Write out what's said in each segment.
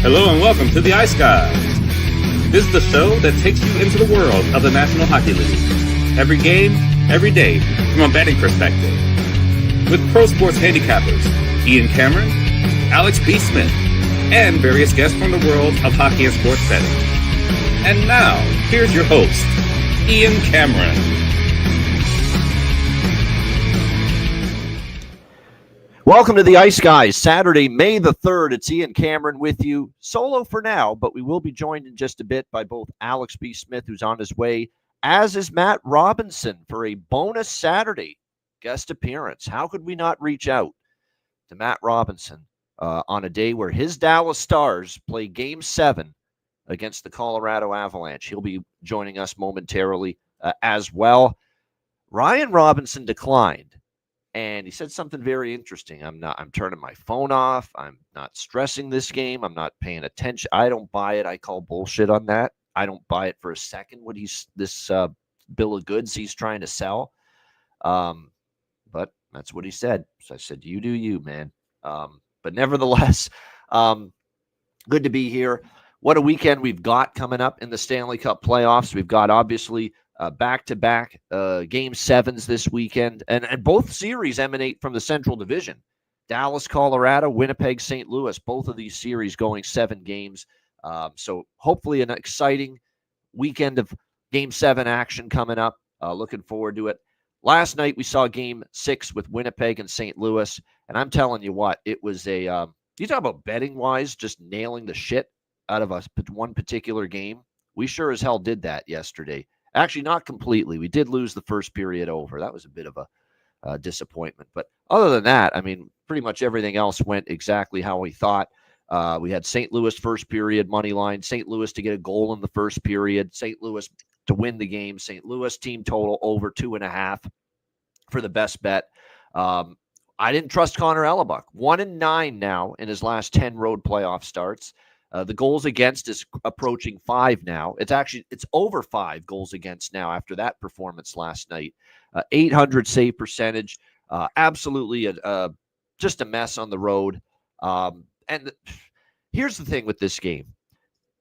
Hello and welcome to the Ice Guys. This is the show that takes you into the world of the National Hockey League. Every game, every day, from a betting perspective. With pro sports handicappers, Ian Cameron, Alex B. Smith, and various guests from the world of hockey and sports betting. And now, here's your host, Ian Cameron. Welcome to the Ice Guys, Saturday, May the 3rd. It's Ian Cameron with you, solo for now, but we will be joined in just a bit by both Alex B. Smith, who's on his way, as is Matt Robinson for a bonus Saturday guest appearance. How could we not reach out to Matt Robinson on a day where his Dallas Stars play Game 7 against the Colorado Avalanche? He'll be joining us momentarily as well. Ryan Robinson declined. And he said something very interesting. I'm turning my phone off. I'm not stressing this game. I'm not paying attention. I don't buy it. I call bullshit on that. I don't buy it for a second. What this bill of goods he's trying to sell. But that's what he said. So I said, you do you, man. But nevertheless, good to be here. What a weekend we've got coming up in the Stanley Cup playoffs. We've got obviously back-to-back Game 7s this weekend. And both series emanate from the Central Division. Dallas, Colorado, Winnipeg, St. Louis. Both of these series going 7 games. So hopefully an exciting weekend of Game 7 action coming up. Looking forward to it. Last night we saw Game 6 with Winnipeg and St. Louis. And I'm telling you what, it was a you talk about betting-wise, just nailing the shit out of one particular game. We sure as hell did that yesterday. Actually, not completely. We did lose the first period over. That was a bit of a disappointment. But other than that, I mean, pretty much everything else went exactly how we thought. We had St. Louis first period money line, St. Louis to get a goal in the first period, St. Louis to win the game, St. Louis team total over 2.5 for the best bet. I didn't trust Connor Hellebuck. 1-9 now in his last 10 road playoff starts. The goals against is approaching 5 now. It's over 5 goals against now after that performance last night. 800 save percentage. Absolutely just a mess on the road. And here's the thing with this game.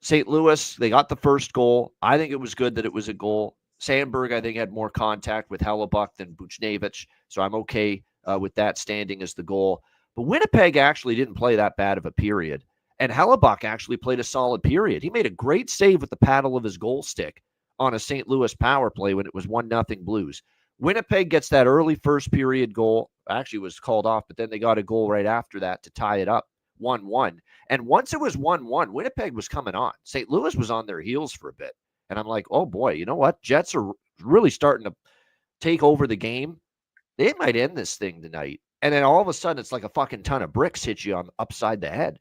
St. Louis, they got the first goal. I think it was good that it was a goal. Sandberg, I think, had more contact with Hellebuck than Buchnevich, so I'm okay with that standing as the goal. But Winnipeg actually didn't play that bad of a period. And Hellebuck actually played a solid period. He made a great save with the paddle of his goal stick on a St. Louis power play when it was 1-0 Blues. Winnipeg gets that early first period goal. Actually was called off, but then they got a goal right after that to tie it up 1-1. And once it was 1-1, Winnipeg was coming on. St. Louis was on their heels for a bit. And I'm like, oh boy, you know what? Jets are really starting to take over the game. They might end this thing tonight. And then all of a sudden, it's like a fucking ton of bricks hit you on upside the head.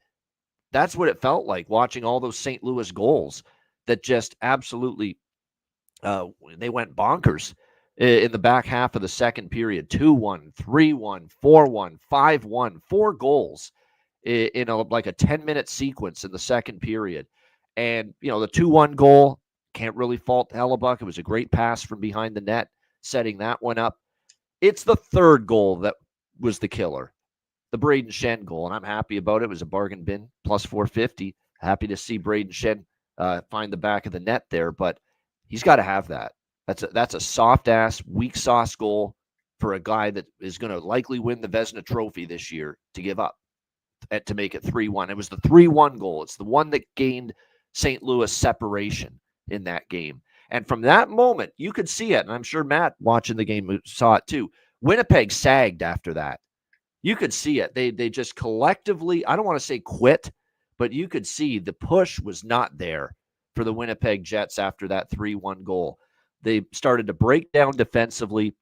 That's what it felt like watching all those St. Louis goals that just absolutely they went bonkers in the back half of the second period. 2-1, 3-1, 4-1, 5-1, 4 goals in like a 10-minute sequence in the second period. And, the 2-1 goal, can't really fault Hellebuck. It was a great pass from behind the net, setting that one up. It's the third goal that was the killer. The Braden Shen goal, and I'm happy about it. It was a bargain bin, plus 450. Happy to see Braden Shen find the back of the net there, but he's got to have that. That's a soft-ass, weak sauce goal for a guy that is going to likely win the Vezina Trophy this year to give up to make it 3-1. It was the 3-1 goal. It's the one that gained St. Louis separation in that game. And from that moment, you could see it, and I'm sure Matt watching the game saw it too. Winnipeg sagged after that. You could see it. They just collectively, I don't want to say quit, but you could see the push was not there for the Winnipeg Jets after that 3-1 goal. They started to break down defensively,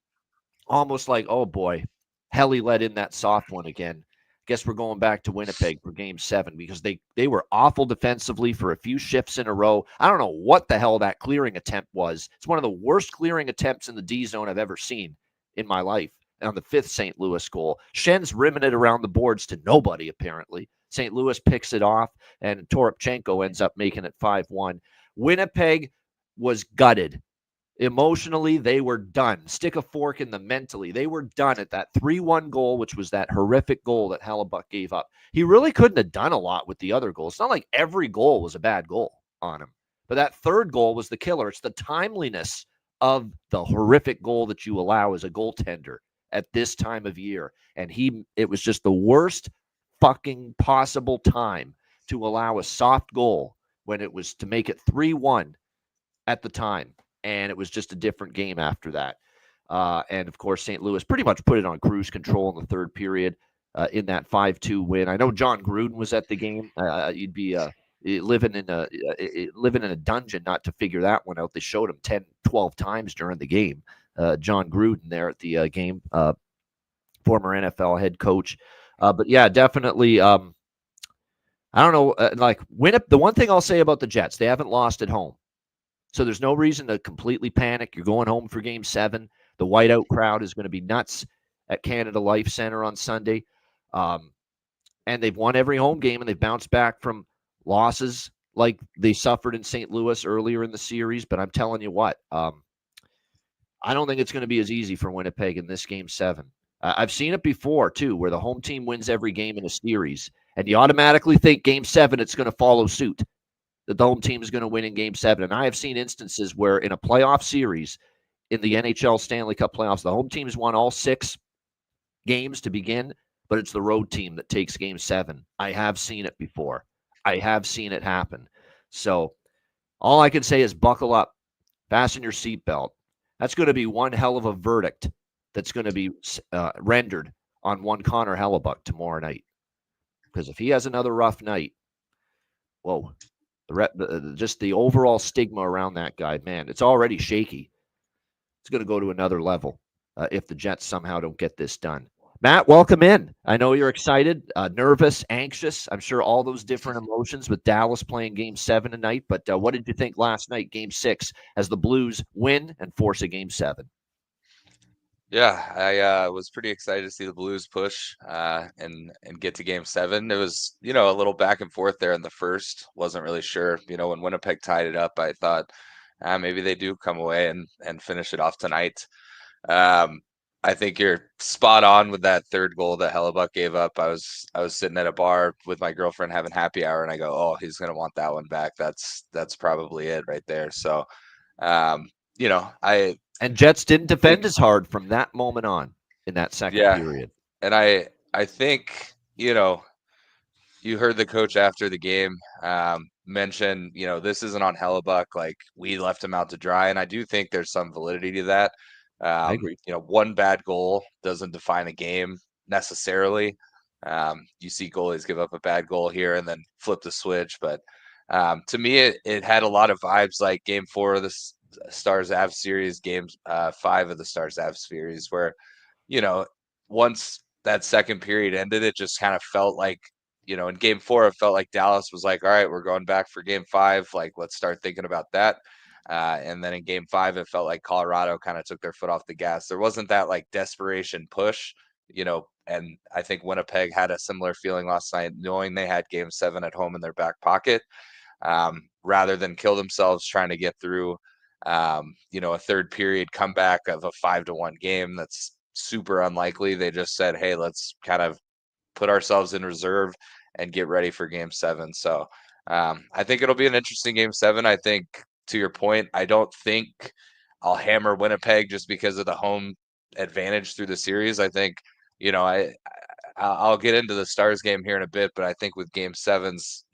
almost like, oh boy, Helly let in that soft one again. Guess we're going back to Winnipeg for Game 7 because they were awful defensively for a few shifts in a row. I don't know what the hell that clearing attempt was. It's one of the worst clearing attempts in the D zone I've ever seen in my life. On the 5th St. Louis goal. Shen's rimming it around the boards to nobody, apparently. St. Louis picks it off, and Toropchenko ends up making it 5-1. Winnipeg was gutted Emotionally, they were done. Stick a fork in them mentally. They were done at that 3-1 goal, which was that horrific goal that Hellebuck gave up. He really couldn't have done a lot with the other goals. It's not like every goal was a bad goal on him. But that third goal was the killer. It's the timeliness of the horrific goal that you allow as a goaltender at this time of year. And it was just the worst fucking possible time to allow a soft goal when it was to make it 3-1 at the time. And it was just a different game after that. And of course, St. Louis pretty much put it on cruise control in the third period in that 5-2 win. I know John Gruden was at the game. You'd be living in a dungeon not to figure that one out. They showed him 10, 12 times during the game. John Gruden there at the game, former NFL head coach. But yeah, definitely. I don't know. The one thing I'll say about the Jets, they haven't lost at home. So there's no reason to completely panic. You're going home for Game 7. The whiteout crowd is going to be nuts at Canada Life Center on Sunday. And they've won every home game, and they've bounced back from losses like they suffered in St. Louis earlier in the series. But I'm telling you what, I don't think it's going to be as easy for Winnipeg in this Game 7. I've seen it before, too, where the home team wins every game in a series, and you automatically think Game 7 it's going to follow suit, that the home team is going to win in Game 7. And I have seen instances where in a playoff series in the NHL Stanley Cup playoffs, the home team's won all 6 games to begin, but it's the road team that takes Game 7. I have seen it before. I have seen it happen. So all I can say is buckle up, fasten your seatbelt. That's going to be one hell of a verdict that's going to be rendered on one Connor Hellebuck tomorrow night. Because if he has another rough night, whoa. Just the overall stigma around that guy, man, it's already shaky. It's going to go to another level if the Jets somehow don't get this done. Matt, welcome in. I know you're excited, nervous, anxious. I'm sure all those different emotions with Dallas playing Game 7 tonight. But what did you think last night, Game 6, as the Blues win and force a Game 7? Yeah, I was pretty excited to see the Blues push and get to Game 7. It was, a little back and forth there in the first. Wasn't really sure. When Winnipeg tied it up, I thought maybe they do come away and finish it off tonight. I think you're spot on with that third goal that Hellebuck gave up. I was sitting at a bar with my girlfriend having happy hour, and I go, "Oh, he's gonna want that one back." That's probably it right there. So, And Jets didn't defend as hard from that moment on in that second period. And I think, you heard the coach after the game mention, this isn't on Hellebuck. Like, we left him out to dry. And I do think there's some validity to that. I agree. One bad goal doesn't define a game necessarily. You see goalies give up a bad goal here and then flip the switch. But to me, it had a lot of vibes like Game 4 of the Stars Avs series, Game 5 of the Stars Avs series, where, once that second period ended, it just kind of felt like, in Game 4, it felt like Dallas was like, all right, we're going back for Game 5. Like, let's start thinking about that. And then in Game 5, it felt like Colorado kind of took their foot off the gas. There wasn't that like desperation push, and I think Winnipeg had a similar feeling last night, knowing they had Game 7 at home in their back pocket, rather than kill themselves trying to get through, a third period comeback of a 5-1 game. That's super unlikely. They just said, hey, let's kind of put ourselves in reserve and get ready for Game 7. So I think it'll be an interesting Game 7. I think, to your point, I don't think I'll hammer Winnipeg just because of the home advantage through the series. I think, I'll get into the Stars game here in a bit, but I think with Game 7s,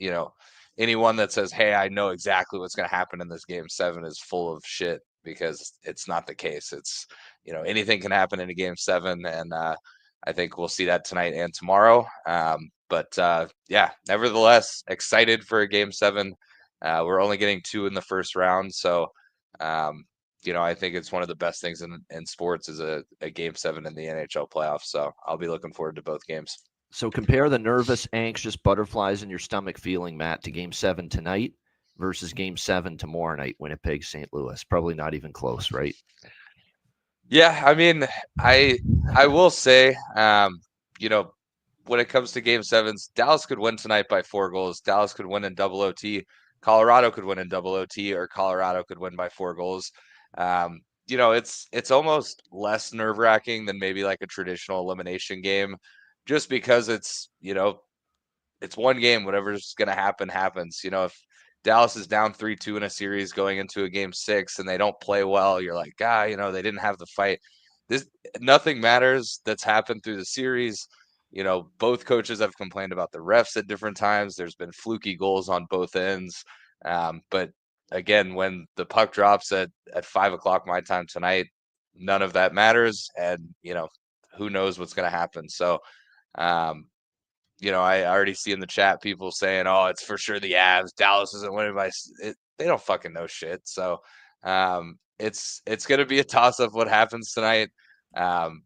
anyone that says, hey, I know exactly what's going to happen in this Game 7 is full of shit, because it's not the case. It's, anything can happen in a Game 7, and I think we'll see that tonight and tomorrow. But nevertheless, excited for a Game 7. We're only getting 2 in the first round, so I think it's one of the best things in sports is a Game 7 in the NHL playoffs. So I'll be looking forward to both games. So compare the nervous, anxious butterflies in your stomach feeling, Matt, to Game 7 tonight versus Game 7 tomorrow night, Winnipeg, St. Louis. Probably not even close, right? Yeah, I mean, I will say, when it comes to Game 7s, Dallas could win tonight by 4 goals. Dallas could win in double OT. Colorado could win in double OT, or Colorado could win by 4 goals. It's almost less nerve wracking than maybe like a traditional elimination game, just because it's one game. Whatever's going to happen happens. If Dallas is down 3-2 in a series going into a game 6 and they don't play well, you're like, they didn't have the fight. Nothing matters that's happened through the series. Both coaches have complained about the refs at different times. There's been fluky goals on both ends. But again, when the puck drops at 5:00 my time tonight, none of that matters. And, who knows what's going to happen. So, I already see in the chat people saying, "Oh, it's for sure the Avs. Dallas isn't winning by." They don't fucking know shit. So, it's going to be a toss up what happens tonight. And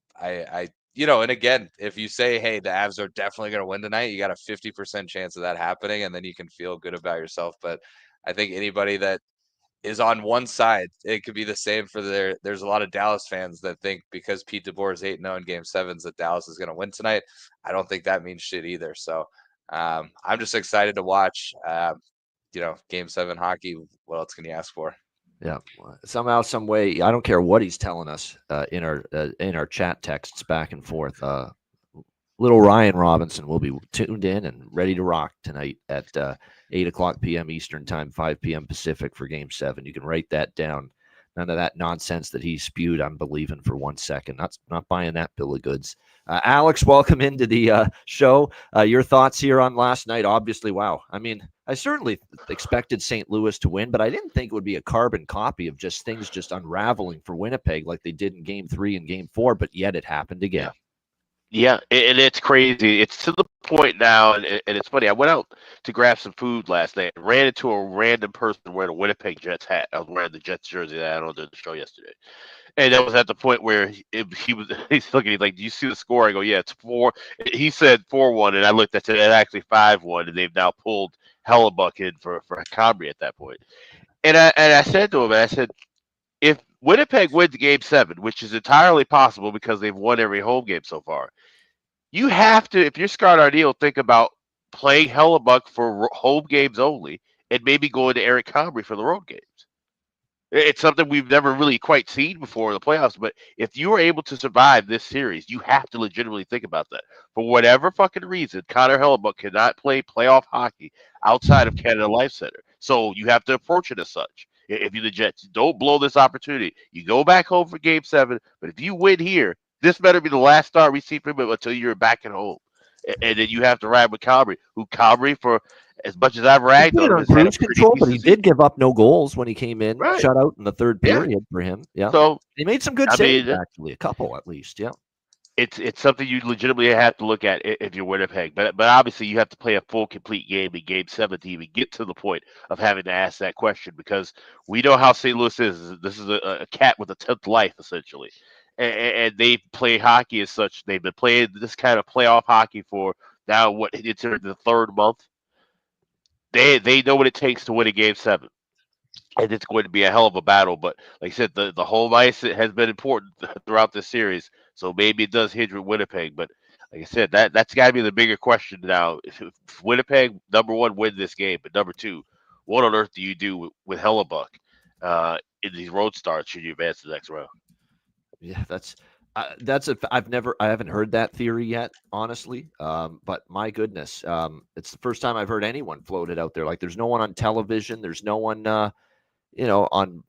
again, if you say, "Hey, the Avs are definitely going to win tonight," you got a 50% chance of that happening, and then you can feel good about yourself. But I think anybody that is on one side, it could be the same for there's a lot of Dallas fans that think because Pete DeBoer is 8-0 in game 7s that Dallas is going to win tonight. I don't think that means shit either. So I'm just excited to watch game 7 hockey. What else can you ask for? Yeah, somehow, some way, I don't care what he's telling us in our chat texts back and forth. Little Ryan Robinson will be tuned in and ready to rock tonight at 8:00 p.m. Eastern time, 5 p.m. Pacific for Game 7. You can write that down. None of that nonsense that he spewed, I'm believing for 1 second. Not buying that bill of goods. Alex, welcome into the show. Your thoughts here on last night? Obviously, wow. I mean, I certainly expected St. Louis to win, but I didn't think it would be a carbon copy of just things just unraveling for Winnipeg like they did in Game 3 and Game 4, but yet it happened again. Yeah, and it's crazy. It's to the point now, and it's funny. I went out to grab some food last night and ran into a random person wearing a Winnipeg Jets hat. I was wearing the Jets jersey that I had on the show yesterday. And that was at the point where he's looking, he's like, "Do you see the score?" I go, "Yeah, it's 4." He said 4-1, and I looked at it, it's actually 5-1, and they've now pulled Hellebuck in for Comrie at that point. And I said to him, I said, if Winnipeg wins Game 7, which is entirely possible because they've won every home game so far, you have to, if you're Scott Arniel, think about playing Hellebuck for home games only and maybe going to Eric Comrie for the road games. It's something we've never really quite seen before in the playoffs, but if you are able to survive this series, you have to legitimately think about that. For whatever fucking reason, Connor Hellebuck cannot play playoff hockey outside of Canada Life Center. So you have to approach it as such. If you're the Jets, don't blow this opportunity. You go back home for Game 7, but if you win here, this better be the last start we see from him until you're back at home. And then you have to ride with Comrie, for as much as I've ragged on him, cruise control, but he did give up no goals when he came in, shut out in the third period for him. Yeah, so he made some good saves, actually, a couple at least. Yeah, it's something you legitimately have to look at if you're Winnipeg, but obviously you have to play a full complete game in Game 7 to even get to the point of having to ask that question, because we know how St. Louis is. This is a cat with a 10th life essentially. And they play hockey as such. They've been playing this kind of playoff hockey for now it's the 3rd month. They know what it takes to win a Game 7, and it's going to be a hell of a battle. But like I said, the home ice has been important throughout this series, so maybe it does hinge with Winnipeg. But like I said, that's got to be the bigger question now. If Winnipeg, number 1, win this game, but number 2, what on earth do you do with Hellebuck in these road starts should you advance to the next round? Yeah, I haven't heard that theory yet, honestly. But my goodness, it's the first time I've heard anyone float it out there. Like, there's no one on television, there's no one, on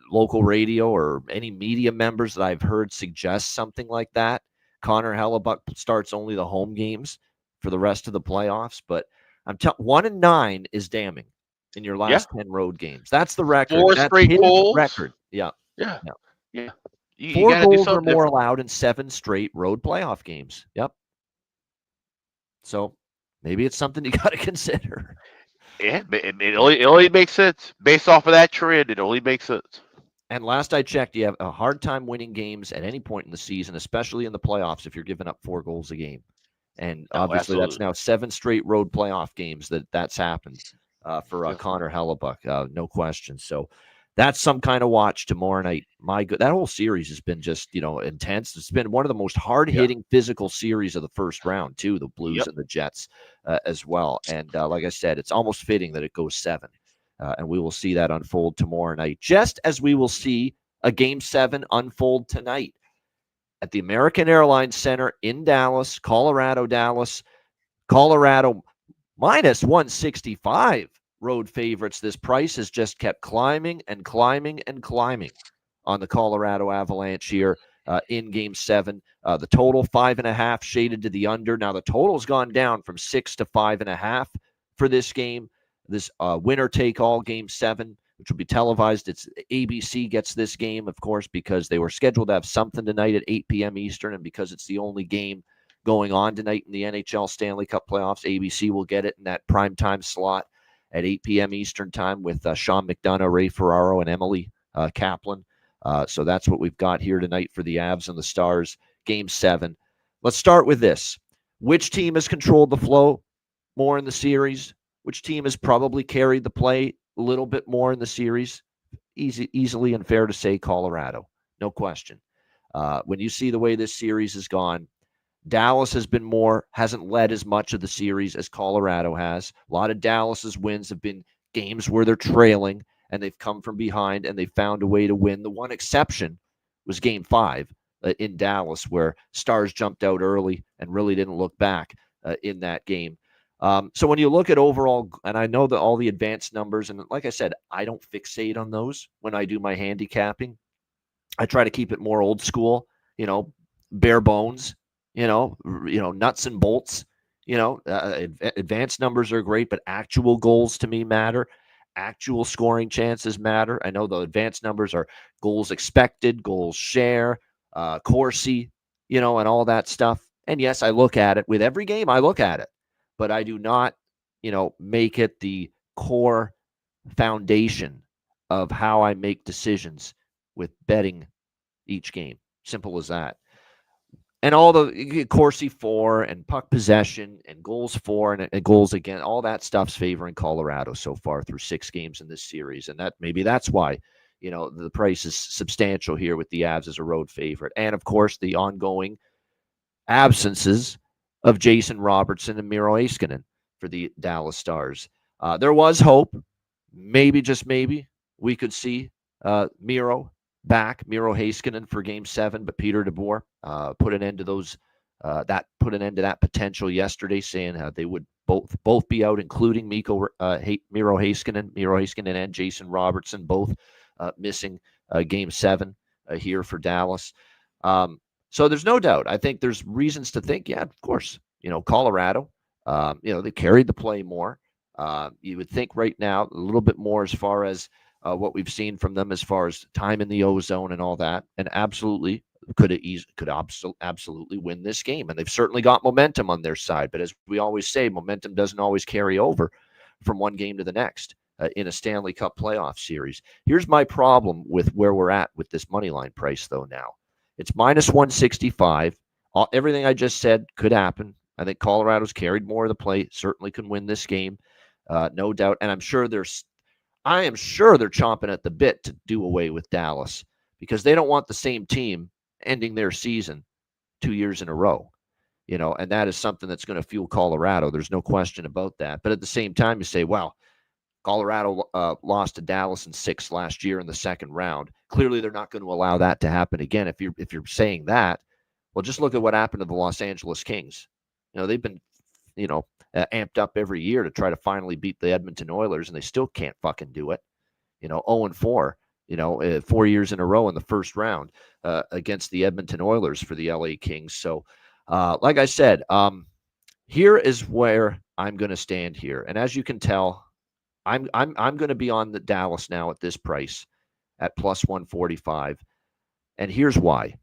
local radio or any media members that I've heard suggest something like that. Connor Hellebuck starts only the home games for the rest of the playoffs, but 1-9 is damning in your last 10 road games. That's the record. 4 straight goals. Record. Yeah. 4 goals or more allowed in 7 straight road playoff games. Yep. So maybe it's something you got to consider. Yeah, it only makes sense. Based off of that trend, it only makes sense. And last I checked, you have a hard time winning games at any point in the season, especially in the playoffs, if you're giving up 4 goals a game. And obviously that's now 7 straight road playoff games that's happened for Connor Hellebuck. No question. So that's some kind of watch tomorrow night. That whole series has been just, intense. It's been one of the most hard-hitting physical series of the first round, too, the Blues and the Jets as well. And like I said, it's almost fitting that it goes 7. And we will see that unfold tomorrow night, just as we will see a Game 7 unfold tonight at the American Airlines Center in Dallas, Colorado, Dallas. Colorado minus 165 road favorites. This price has just kept climbing and climbing and climbing on the Colorado Avalanche here in Game 7. The total 5.5 shaded to the under. Now the total's gone down from 6 to 5.5 for this game. This winner-take-all Game 7, which will be televised. It's ABC gets this game, of course, because they were scheduled to have something tonight at 8 p.m. Eastern, and because it's the only game going on tonight in the NHL Stanley Cup playoffs, ABC will get it in that primetime slot at 8 p.m. Eastern time with Sean McDonough, Ray Ferraro, and Emily Kaplan. So that's what we've got here tonight for the Avs and the Stars, Game 7. Let's start with this. Which team has controlled the flow more in the series? Which team has probably carried the play a little bit more in the series? Easily and fair to say Colorado. No question. When you see the way this series has gone, Dallas hasn't led as much of the series as Colorado has. A lot of Dallas's wins have been games where they're trailing and they've come from behind and they found a way to win. The one exception was Game 5 in Dallas, where Stars jumped out early and really didn't look back in that game. So when you look at overall, and I know that all the advanced numbers, and like I said, I don't fixate on those when I do my handicapping. I try to keep it more old school, bare bones, nuts and bolts. Advanced numbers are great, but actual goals to me matter. Actual scoring chances matter. I know the advanced numbers are goals expected, goals share, Corsi, and all that stuff. And yes, I look at it with every game. I look at it, but I do not, make it the core foundation of how I make decisions with betting each game. Simple as that. And all the Corsi for and puck possession and goals for and goals again, all that stuff's favoring Colorado so far through 6 games in this series. And that's why, the price is substantial here with the Avs as a road favorite. And of course, the ongoing absences of Jason Robertson and Miro Heiskanen for the Dallas Stars. There was hope. Maybe, just maybe, we could see Miro Heiskanen for Game 7, but Peter DeBoer put an end to those. Put an end to that potential yesterday, saying they would both be out, including Miro Heiskanen and Jason Robertson, both missing Game 7 here for Dallas. So there's no doubt. I think there's reasons to think, yeah, of course, Colorado, they carried the play more. You would think right now a little bit more as far as what we've seen from them as far as time in the ozone and all that, and absolutely could absolutely win this game. And they've certainly got momentum on their side. But as we always say, momentum doesn't always carry over from one game to the next in a Stanley Cup playoff series. Here's my problem with where we're at with this money line price, though. Now it's minus 165. Everything I just said could happen. I think Colorado's carried more of the play. Certainly can win this game, no doubt. And I am sure they're chomping at the bit to do away with Dallas because they don't want the same team ending their season 2 years in a row, and that is something that's going to fuel Colorado. There's no question about that. But at the same time, you say, well, Colorado lost to Dallas in 6 last year in the second round. Clearly, they're not going to allow that to happen again. If you're saying that, well, just look at what happened to the Los Angeles Kings. They've been, amped up every year to try to finally beat the Edmonton Oilers, and they still can't fucking do it. 0-4, 4 years in a row in the first round against the Edmonton Oilers for the LA Kings. So, like I said, here is where I'm going to stand here. And as you can tell, I'm going to be on the Dallas now at this price at plus 145. And here's why.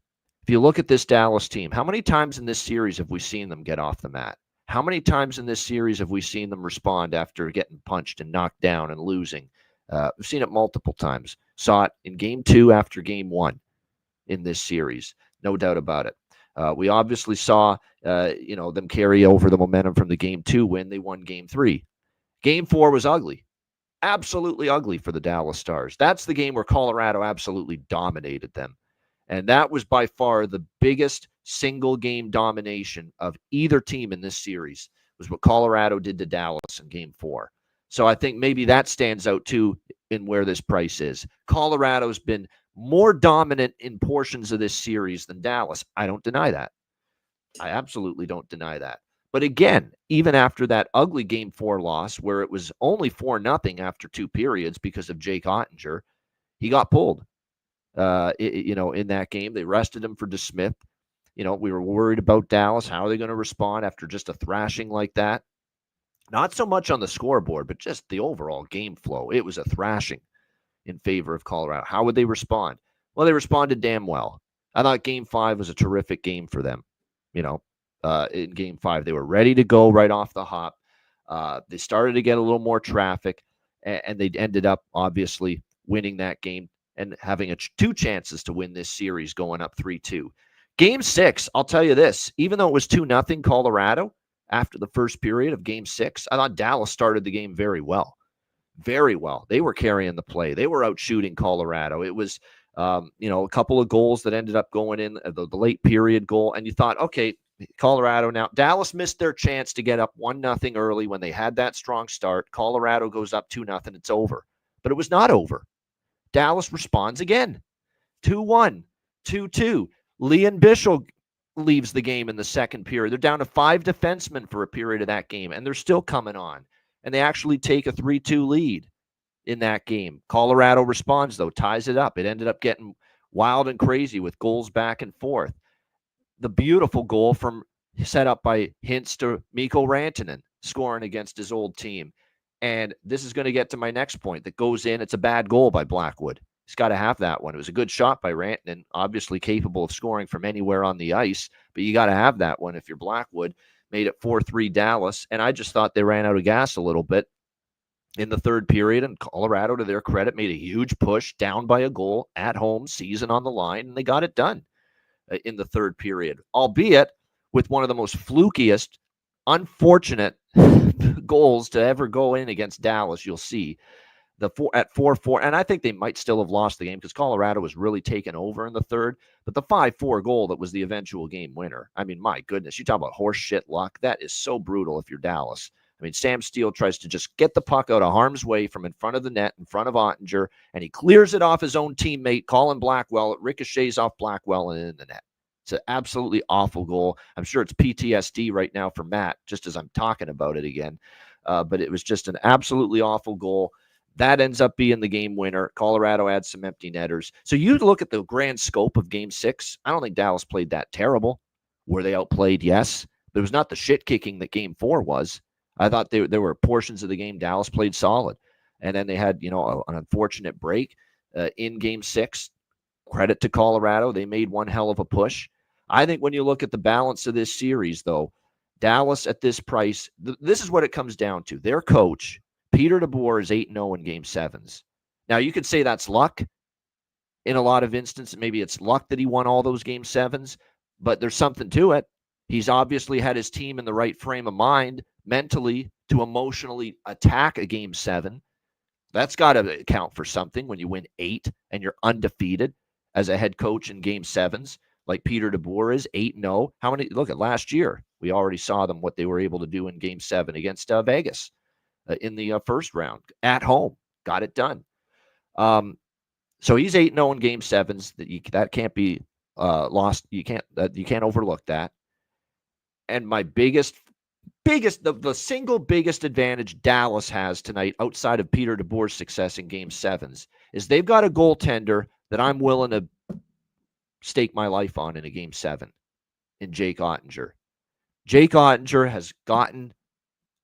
If you look at this Dallas team, how many times in this series have we seen them get off the mat? How many times in this series have we seen them respond after getting punched and knocked down and losing? We've seen it multiple times. Saw it in Game 2 after Game 1 in this series. No doubt about it. We obviously saw, them carry over the momentum from the Game 2 win. They won Game 3. Game 4 was ugly. Absolutely ugly for the Dallas Stars. That's the game where Colorado absolutely dominated them. And that was by far the biggest single game domination of either team in this series, was what Colorado did to Dallas in Game 4. So I think maybe that stands out too in where this price is. Colorado's been more dominant in portions of this series than Dallas. I don't deny that. I absolutely don't deny that. But again, even after that ugly Game 4 loss, where it was only 4-0 after 2 periods because of Jake Ottinger, he got pulled. In that game, they rested him for DeSmith. We were worried about Dallas. How are they going to respond after just a thrashing like that? Not so much on the scoreboard, but just the overall game flow. It was a thrashing in favor of Colorado. How would they respond? Well, they responded damn well. I thought Game 5 was a terrific game for them. In Game 5, they were ready to go right off the hop. They started to get a little more traffic, and they ended up obviously winning that game and having 2 chances to win this series, going up 3-2. Game 6, I'll tell you this, even though it was 2-0 Colorado after the first period of Game 6, I thought Dallas started the game very well. Very well. They were carrying the play. They were out shooting Colorado. It was, a couple of goals that ended up going in, the late period goal, and you thought, okay, Colorado now. Dallas missed their chance to get up 1-0 early when they had that strong start. Colorado goes up 2-0. It's over. But it was not over. Dallas responds again. 2-1, 2-2. Leon Bischel leaves the game in the second period. They're down to 5 defensemen for a period of that game, and they're still coming on. And they actually take a 3-2 lead in that game. Colorado responds, though, ties it up. It ended up getting wild and crazy with goals back and forth. The beautiful goal set up by Hintz to Mikko Rantanen, scoring against his old team. And this is going to get to my next point that goes in. It's a bad goal by Blackwood. He's got to have that one. It was a good shot by Rantanen, obviously capable of scoring from anywhere on the ice, but you got to have that one if you're Blackwood. Made it 4-3 Dallas, and I just thought they ran out of gas a little bit in the third period, and Colorado, to their credit, made a huge push, down by a goal, at home, season on the line, and they got it done in the third period, albeit with one of the most flukiest, unfortunate goals to ever go in against Dallas. You'll see at 4-4, and I think they might still have lost the game because Colorado was really taken over in the third, but the 5-4 goal that was the eventual game winner, I mean, my goodness, you talk about horse shit luck. That is so brutal if you're Dallas. I mean, Sam Steele tries to just get the puck out of harm's way from in front of the net, in front of Ottinger, and he clears it off his own teammate, Colin Blackwell. It ricochets off Blackwell and in the net. It's an absolutely awful goal. I'm sure it's PTSD right now for Matt, just as I'm talking about it again. But it was just an absolutely awful goal. That ends up being the game winner. Colorado adds some empty netters. So you look at the grand scope of Game 6. I don't think Dallas played that terrible. Were they outplayed? Yes. But it was not the shit kicking that Game 4 was. I thought there were portions of the game Dallas played solid. And then they had, an unfortunate break in Game 6. Credit to Colorado. They made one hell of a push. I think when you look at the balance of this series, though, Dallas at this price, this is what it comes down to. Their coach, Peter DeBoer, is 8-0 in Game 7s. Now, you could say that's luck in a lot of instances. Maybe it's luck that he won all those Game 7s, but there's something to it. He's obviously had his team in the right frame of mind mentally to emotionally attack a Game 7. That's got to count for something when you win 8 and you're undefeated as a head coach in Game 7s, like Peter DeBoer is, 8-0. How many? Look at last year. We already saw them, what they were able to do in Game 7 against Vegas in the first round at home. Got it done. So he's 8-0 in Game 7s. That can't be lost. You can't overlook that. And my the single biggest advantage Dallas has tonight, outside of Peter DeBoer's success in Game 7s, is they've got a goaltender that I'm willing to stake my life on in a Game 7 in Jake Ottinger. Jake Ottinger has gotten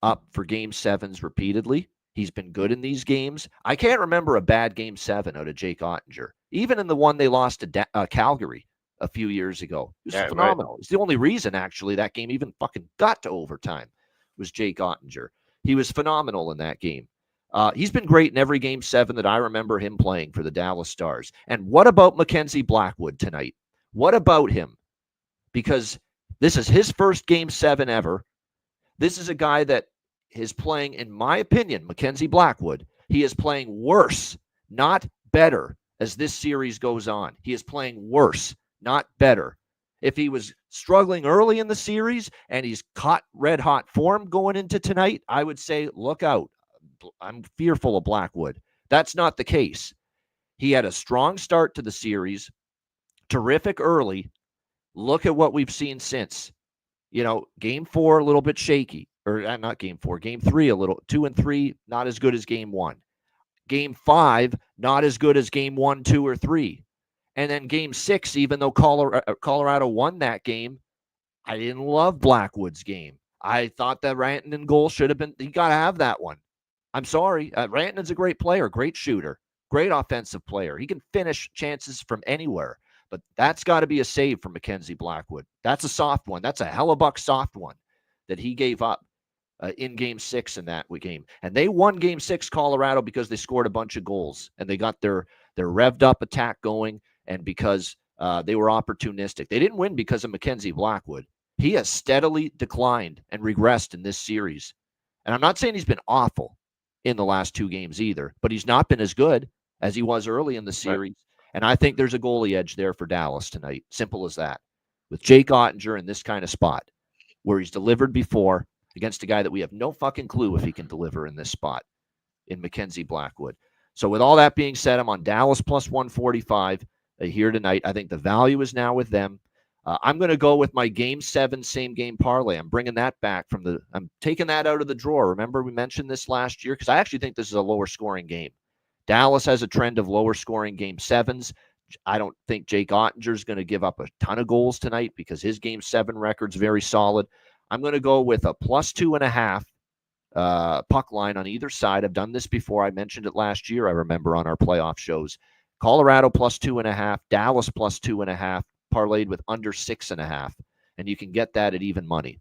up for Game 7s repeatedly. He's been good in these games. I can't remember a bad Game 7 out of Jake Ottinger, even in the one they lost to Calgary a few years ago. It was phenomenal. Right. It's the only reason, actually, that game even fucking got to overtime was Jake Ottinger. He was phenomenal in that game. He's been great in every Game 7 that I remember him playing for the Dallas Stars. And what about Mackenzie Blackwood tonight? What about him? Because this is his first Game 7 ever. This is a guy that is playing, in my opinion, Mackenzie Blackwood. He is playing worse, not better, as this series goes on. He is playing worse, not better. If he was struggling early in the series and he's caught red-hot form going into tonight, I would say, look out. I'm fearful of Blackwood. That's not the case. He had a strong start to the series, terrific early. Look at what we've seen since. Game 4, a little bit shaky. Or not game 4, game 3, a little. 2 and 3, not as good as game 1. Game 5, not as good as game 1, 2, or 3. And then game 6, even though Colorado won that game, I didn't love Blackwood's game. I thought that Rantanen goal should have been, you got to have that one. I'm sorry. Rantanen's a great player, great shooter, great offensive player. He can finish chances from anywhere, but that's got to be a save from Mackenzie Blackwood. That's a soft one. That's a hellebuck soft one that he gave up in game 6 in that game. And they won game 6, Colorado, because they scored a bunch of goals and they got their revved up attack going, and because they were opportunistic. They didn't win because of Mackenzie Blackwood. He has steadily declined and regressed in this series. And I'm not saying he's been awful in the last 2 games either, but he's not been as good as he was early in the series. Right. And I think there's a goalie edge there for Dallas tonight. Simple as that. With Jake Ottinger in this kind of spot where he's delivered before against a guy that we have no fucking clue if he can deliver in this spot in Mackenzie Blackwood. So with all that being said, I'm on Dallas plus 145 here tonight. I think the value is now with them. I'm going to go with my game 7 same game parlay. I'm bringing that back I'm taking that out of the drawer. Remember we mentioned this last year because I actually think this is a lower scoring game. Dallas has a trend of lower scoring game 7s. I don't think Jake Ottinger is going to give up a ton of goals tonight because his game 7 record's very solid. I'm going to go with a plus 2.5 puck line on either side. I've done this before. I mentioned it last year, I remember, on our playoff shows. Colorado plus 2.5, Dallas plus 2.5, parlayed with under 6.5. And you can get that at even money.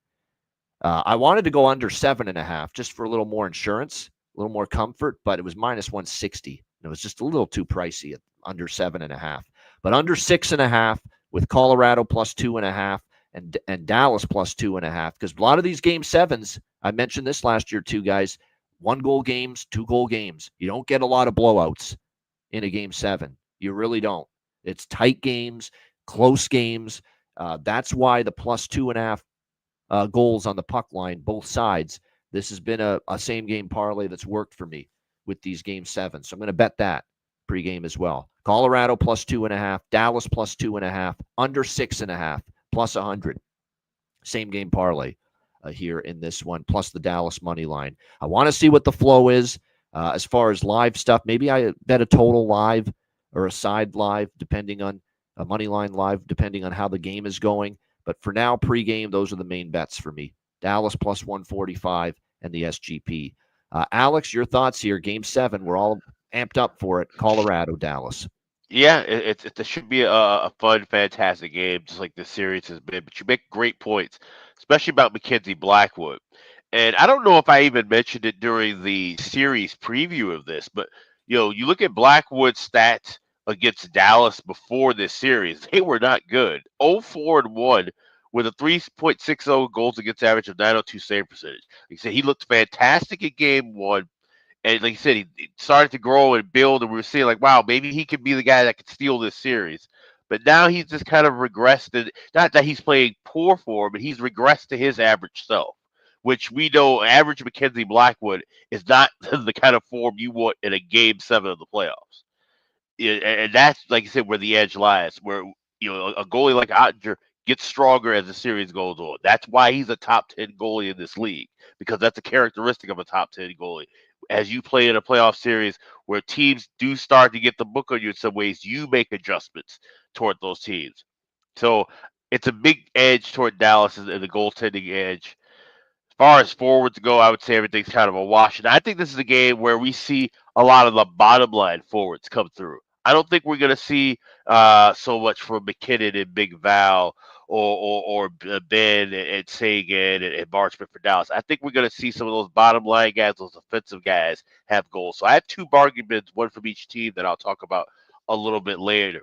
I wanted to go under 7.5 just for a little more insurance, a little more comfort, but it was minus 160. It was just a little too pricey at under 7.5. But under 6.5 with Colorado plus 2.5 and Dallas plus 2.5, because a lot of these game 7s, I mentioned this last year too, guys, 1-goal games, 2-goal games. You don't get a lot of blowouts in a game 7. You really don't. It's tight games, close games. That's why the plus 2.5 goals on the puck line, both sides. This has been a same game parlay that's worked for me with these game 7s. So I'm going to bet that pregame as well. Colorado plus 2.5, Dallas plus 2.5, under 6.5, plus 100. Same game parlay here in this one, plus the Dallas money line. I want to see what the flow is as far as live stuff. Maybe I bet a total live or a side live, depending on a money line live, depending on how the game is going. But for now, pregame, those are the main bets for me. Dallas plus 145 and the SGP. Alex, your thoughts here. Game 7, we're all amped up for it. Colorado, Dallas. Yeah, it should be a fun, fantastic game, just like this series has been. But you make great points, especially about Mackenzie Blackwood. And I don't know if I even mentioned it during the series preview of this, but you look at Blackwood's stats against Dallas before this series; they were not good. 0-4-1 with a 3.60 goals against average of 902 save percentage. Like I said, he looked fantastic in game 1. And like you said, he started to grow and build, and we were seeing like, wow, maybe he could be the guy that could steal this series. But now he's just kind of regressed. Not that he's playing poor form, but he's regressed to his average self, which we know average Mackenzie Blackwood is not the kind of form you want in a game 7 of the playoffs. And that's, like you said, where the edge lies, where a goalie like Ottinger gets stronger as the series goes on. That's why he's a top 10 goalie in this league, because that's a characteristic of a top 10 goalie. As you play in a playoff series where teams do start to get the book on you in some ways, you make adjustments toward those teams. So it's a big edge toward Dallas and the goaltending edge. As far as forwards go, I would say everything's kind of a wash. And I think this is a game where we see a lot of the bottom line forwards come through. I don't think we're going to see so much from McKinnon and Big Val or Ben and Sagan and Marchman for Dallas. I think we're going to see some of those bottom line guys, those offensive guys, have goals. So I have 2 bargain bins, one from each team that I'll talk about a little bit later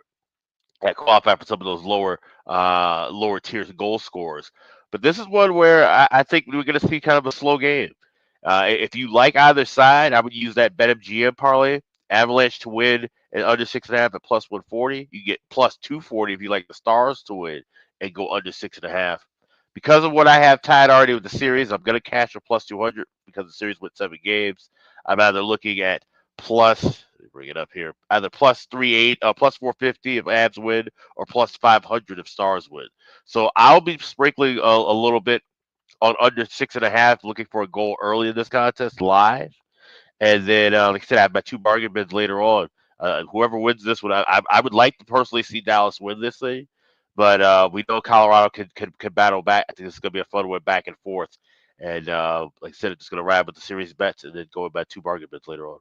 that qualify for some of those lower tiers goal scorers. But this is one where I think we're going to see kind of a slow game. If you like either side, I would use that BetMGM parlay. Avalanche to win and under 6.5 at plus 140. You get plus 240 if you like the Stars to win and go under 6.5. Because of what I have tied already with the series, I'm going to cash a plus 200 because the series went 7 games. I'm either looking at plus Let me bring it up here. Either plus 380, plus 450 if Avs win, or plus 500 if Stars win. So I'll be sprinkling a little bit on under 6.5, looking for a goal early in this contest live. And then, like I said, I have my two bargain bids later on. Whoever wins this one, I would like to personally see Dallas win this thing, but we know Colorado can battle back. I think this is going to be a fun one back and forth. And like I said, it's going to wrap with the series bets and then go about two bargain bids later on.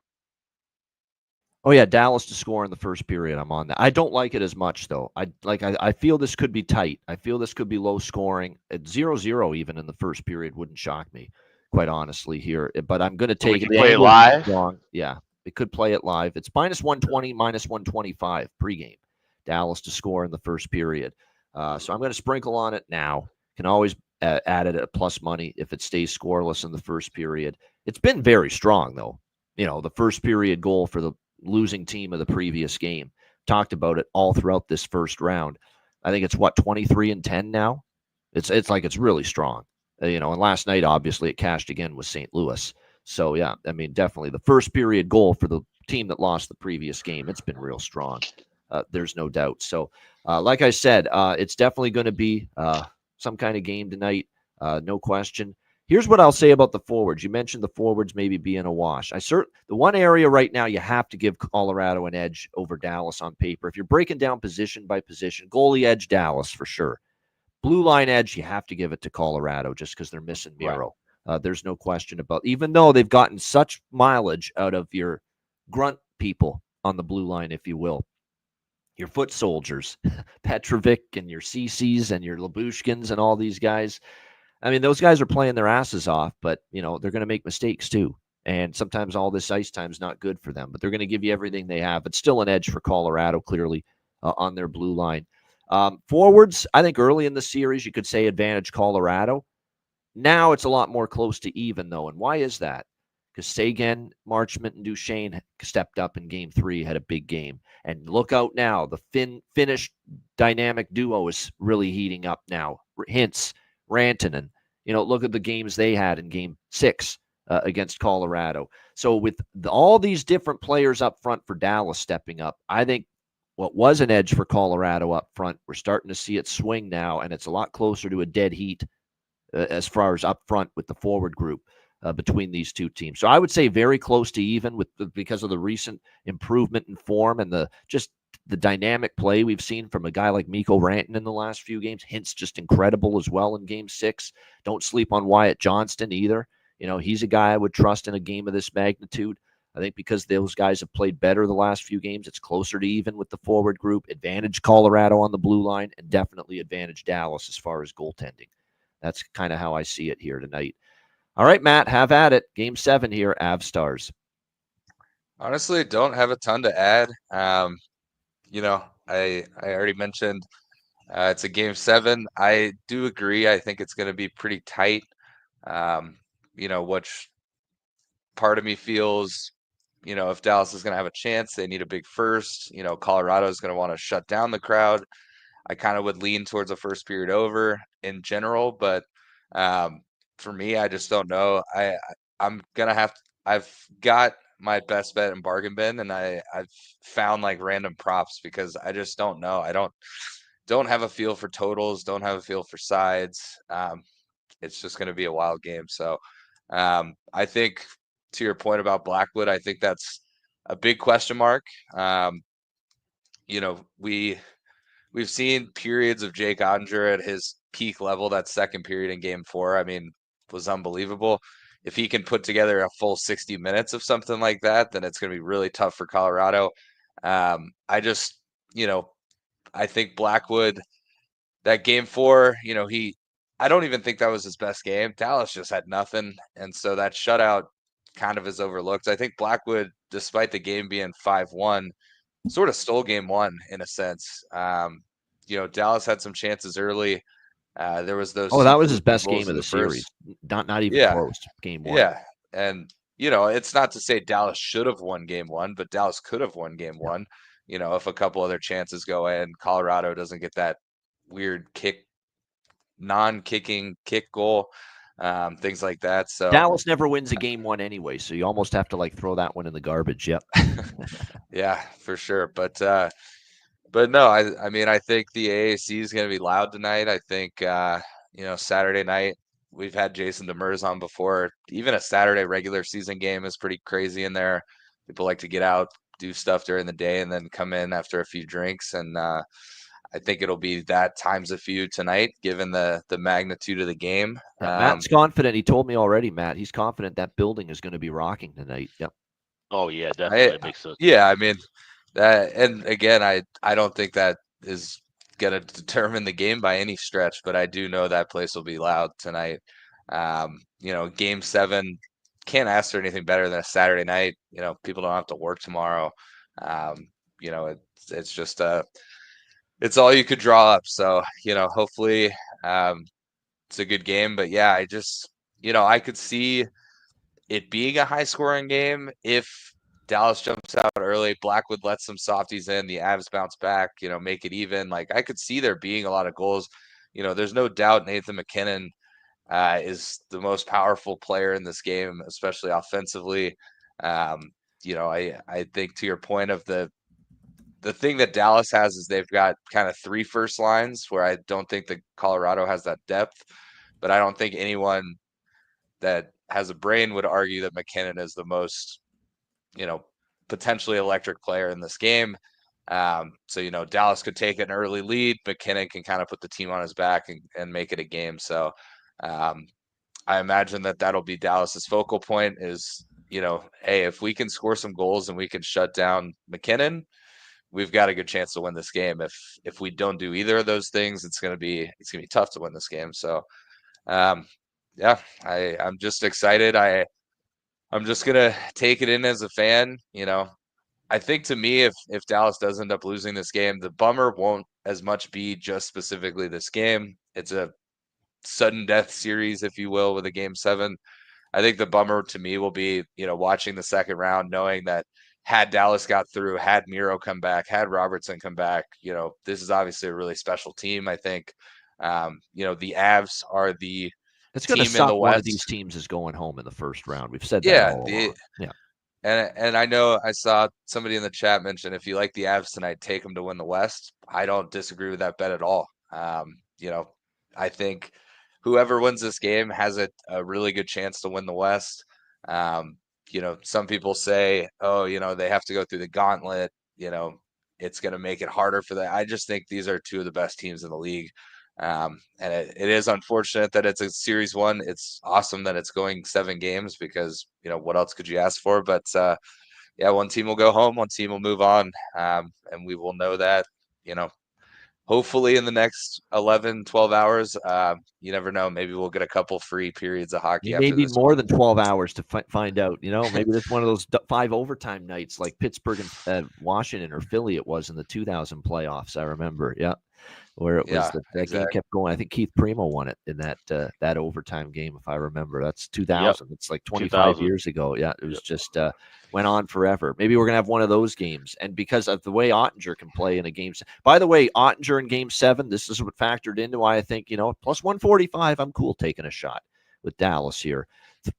Oh yeah, Dallas to score in the first period. I'm on that. I don't like it as much though. I feel this could be tight. I feel this could be low scoring. At 0-0 even in the first period wouldn't shock me, quite honestly here. But I'm going to So we take can it. play it live? Strong. Yeah, it could play it live. It's minus 120, minus 125 pregame. Dallas to score in the first period. So I'm going to sprinkle on it now. Can always add it at plus money if it stays scoreless in the first period. It's been very strong though. You know, the first period goal for the losing team of the previous game. Talked about it all throughout this first round. I think it's 23-10 now. It's like it's really strong. And last night obviously it cashed again with St. Louis. So yeah, I mean definitely the first period goal for the team that lost the previous game. It's been real strong. There's no doubt. So like I said, it's definitely going to be some kind of game tonight. No question. Here's what I'll say about the forwards. You mentioned the forwards maybe being a wash. The one area right now you have to give Colorado an edge over Dallas on paper. If you're breaking down position by position, goalie edge Dallas for sure. Blue line edge, you have to give it to Colorado just because they're missing Miro. Right. There's no question about, even though they've gotten such mileage out of your grunt people on the blue line, if you will. Your foot soldiers, Petrovic and your CCs and your Labushkins and all these guys. I mean, those guys are playing their asses off, but, they're going to make mistakes too. And sometimes all this ice time is not good for them, but they're going to give you everything they have. It's still an edge for Colorado, clearly, on their blue line. Forwards, I think early in the series, you could say advantage Colorado. Now it's a lot more close to even, though. And why is that? Because Seguin, Marchment, and Duchesne stepped up in Game 3, had a big game. And look out now. The Finnish dynamic duo is really heating up now. Hintz, Rantanen, look at the games they had in Game 6 against Colorado. So with all these different players up front for Dallas stepping up, I think what was an edge for Colorado up front, we're starting to see it swing now, and it's a lot closer to a dead heat as far as up front with the forward group between these two teams. So I would say very close to even because of the recent improvement in form and the dynamic play we've seen from a guy like Mikko Rantanen in the last few games. Hintz just incredible as well in Game 6. Don't sleep on Wyatt Johnston either. He's a guy I would trust in a game of this magnitude. I think because those guys have played better the last few games, it's closer to even with the forward group. Advantage Colorado on the blue line and definitely advantage Dallas as far as goaltending. That's kind of how I see it here tonight. All right, Matt, have at it. Game 7 here, Avs Stars. Honestly, don't have a ton to add. I already mentioned it's a Game 7. I do agree. I think it's going to be pretty tight. Which part of me feels, if Dallas is going to have a chance, they need a big first. Colorado is going to want to shut down the crowd. I kind of would lean towards a first period over in general, but for me, I just don't know. I'm gonna have to, I've got my best bet in bargain bin, and I've found like random props because I just don't know. I don't have a feel for totals, don't have a feel for sides. It's just gonna be a wild game. So I think to your point about Blackwood, I think that's a big question mark. We've seen periods of Jake Ottinger at his peak level. That second period in Game 4, I mean, was unbelievable. If he can put together a full 60 minutes of something like that, then it's going to be really tough for Colorado. I think Blackwood, that Game 4, I don't even think that was his best game. Dallas just had nothing. And so that shutout kind of is overlooked. I think Blackwood, despite the game being 5-1, sort of stole Game 1 in a sense. Dallas had some chances early. There was those. Oh, that was his best game of the series. Not even close. Game 1. Yeah, and it's not to say Dallas should have won Game 1, but Dallas could have won Game 1. If a couple other chances go in, Colorado doesn't get that weird non-kicking kick goal. things like that. So Dallas never wins a game one anyway, so you almost have to like throw that one in the garbage. Yep. yeah, for sure. But no, I mean, I think the AAC is going to be loud tonight. I think, Saturday night, we've had Jason Demers on before. Even a Saturday regular season game is pretty crazy in there. People like to get out, do stuff during the day, and then come in after a few drinks. And I think it'll be that times a few tonight, given the magnitude of the game. Matt's confident. He told me already, Matt. He's confident that building is going to be rocking tonight. Yep. Oh yeah, definitely. It makes sense. Yeah, I mean that, and again, I don't think that is gonna determine the game by any stretch, but I do know that place will be loud tonight. Game 7, can't ask for anything better than a Saturday night. People don't have to work tomorrow. It's just it's all you could draw up. So hopefully it's a good game. But yeah, I could see it being a high scoring game if Dallas jumps out early, Blackwood lets some softies in, the Avs bounce back, make it even. Like, I could see there being a lot of goals. There's no doubt Nathan MacKinnon is the most powerful player in this game, especially offensively. I think, to your point, of the thing that Dallas has is they've got kind of 3 first lines, where I don't think that Colorado has that depth, but I don't think anyone that has a brain would argue that MacKinnon is the most, potentially electric player in this game. So, Dallas could take an early lead. MacKinnon can kind of put the team on his back and make it a game. So I imagine that that'll be Dallas's focal point is, hey, if we can score some goals and we can shut down MacKinnon, we've got a good chance to win this game. If we don't do either of those things, it's gonna be tough to win this game. So yeah, I'm just excited. I'm just gonna take it in as a fan. I think, to me, if Dallas does end up losing this game, the bummer won't as much be just specifically this game. It's a sudden death series, if you will, with a game 7. I think the bummer to me will be, watching the second round, knowing that had Dallas got through, had Miro come back, had Robertson come back, this is obviously a really special team. I think, the Avs are the It's going to team in the suck. One of West. these teams is going home in the first round. We've said that Yeah, all along. Yeah. And I know I saw somebody in the chat mention, if you like the Avs tonight, take them to win the West. I don't disagree with that bet at all. I think whoever wins this game has a really good chance to win the West. Some people say, oh, they have to go through the gauntlet. It's going to make it harder for them. I just think these are 2 of the best teams in the league. And it is unfortunate that it's a series 1. It's awesome that it's going 7 games, because what else could you ask for? But yeah, one team will go home, one team will move on, and we will know that hopefully in the next 11, 12 hours. You never know, maybe we'll get a couple free periods of hockey. You may need more than 12 hours to find out. Maybe it's one of those 5 overtime nights like Pittsburgh and Washington or Philly it was in the 2000 playoffs. I remember. Yeah. Where it was that game kept going. I think Keith Primo won it in that overtime game, if I remember. That's 2000. Yep. It's like 25 years ago. Yeah, it was just went on forever. Maybe we're gonna have one of those games. And because of the way Ottinger can play in a game. By the way, Ottinger in Game 7. This is what factored into why I think plus 145. I'm cool taking a shot with Dallas here.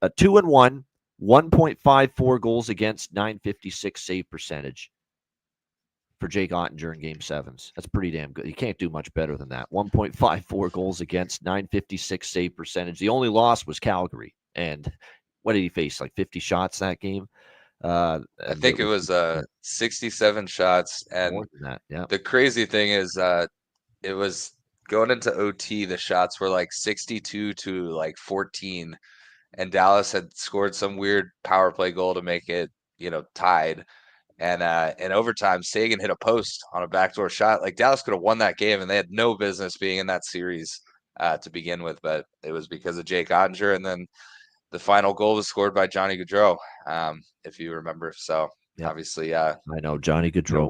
2-1, 1.54 goals against, 956 save percentage for Jake Ottinger in Game 7s. That's pretty damn good. You can't do much better than that. 1.54 goals against, 956 save percentage. The only loss was Calgary. And what did he face? Like 50 shots that game? I think it was 67 shots. And more than that, yeah. The crazy thing is it was going into OT, the shots were like 62 to like 14. And Dallas had scored some weird power play goal to make it, tied. And in overtime, Sagan hit a post on a backdoor shot. Like, Dallas could have won that game, and they had no business being in that series to begin with. But it was because of Jake Ottinger, and then the final goal was scored by Johnny Gaudreau, if you remember. So obviously, I know Johnny Gaudreau.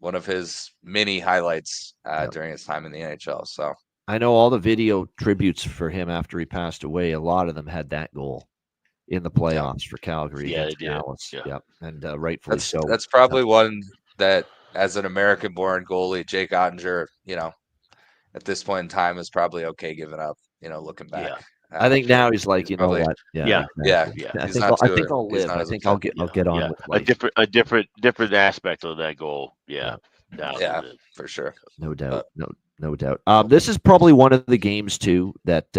One of his many highlights during his time in the NHL. So I know all the video tributes for him after he passed away. A lot of them had that goal in the playoffs for Calgary against Dallas. Yeah. And rightfully so. That's probably one that, as an American-born goalie, Jake Ottinger, at this point in time, is probably okay giving up. looking back. I think now he's like, you know probably, what? Yeah. Exactly. Yeah. I He's think not I too- think I'll he's live. not I as think upset. I'll get on with life. a different aspect of that goal. Yeah. Yeah, for sure. No doubt. No doubt. This is probably one of the games too that